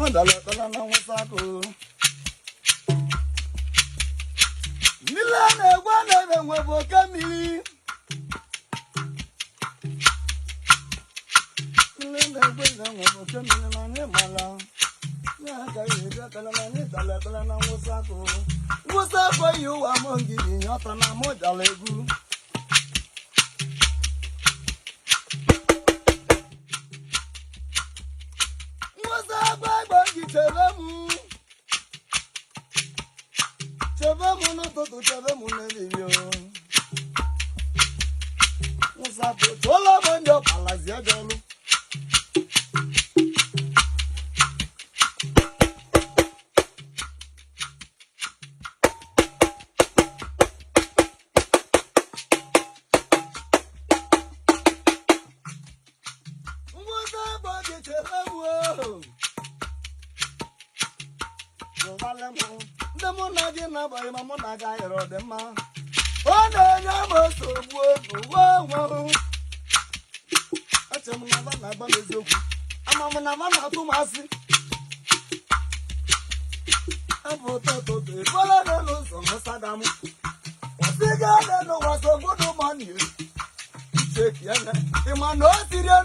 Modala kala na wasako. Milane gwana benwe bokamili. Milane gwana bokamili na ne mala. Ya kaida kala na ne kala na wasako. Wasako you amongi nyota na modala egu. Chevemu no toto chevemu nevio. Musato tola bonjo palazia jolu. Musato chevemu. Valemo, the monagi na by Mamonaga or the man. Oh, no, I'm so good. Whoa, that's a Mamma Bazu. I'm a Mamma Tomasi. I'm potato, the Palanos on Saddam. What's the guy that was so good money? Take Yana, the man, no, Syria,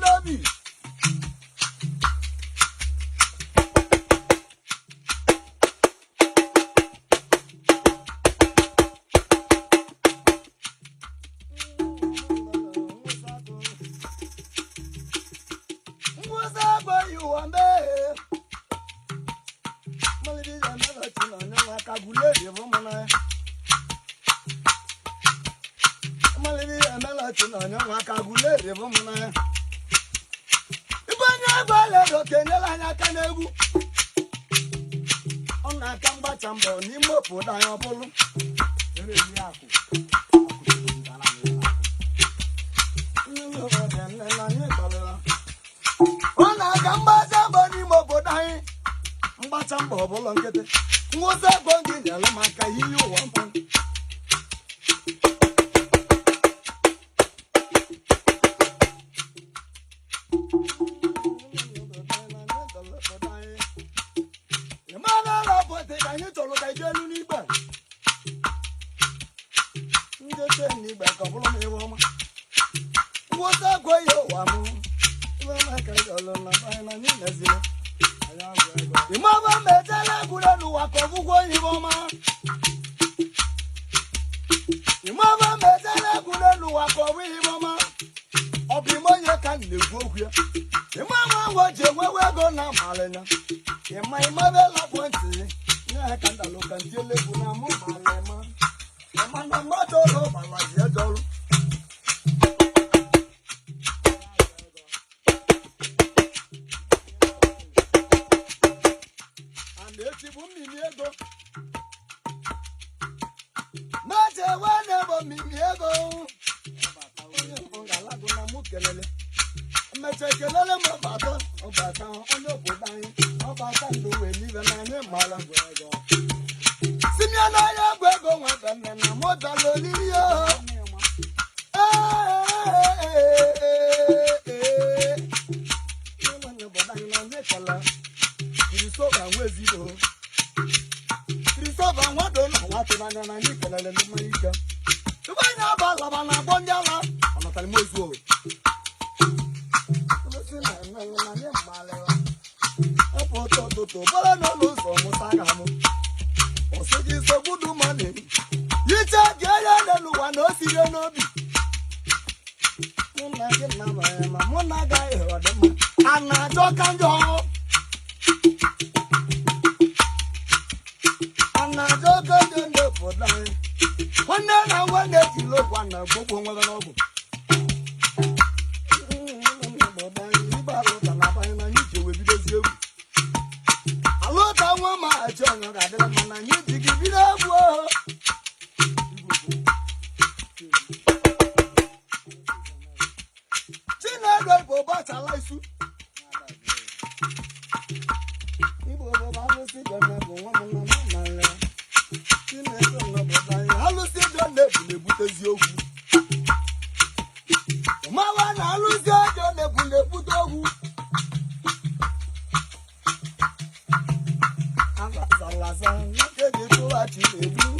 Alasan, get it to what you do.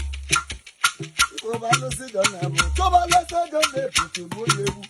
Over the city, Toba Lessa, don't let you put you.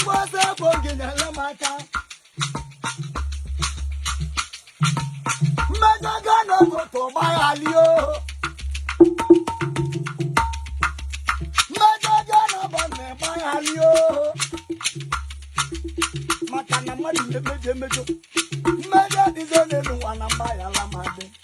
was a boggin and Lamaka. Magagano go to my alio. Magagano by my alio. Makana money, the mejo. Maga is only one and buy a lamade.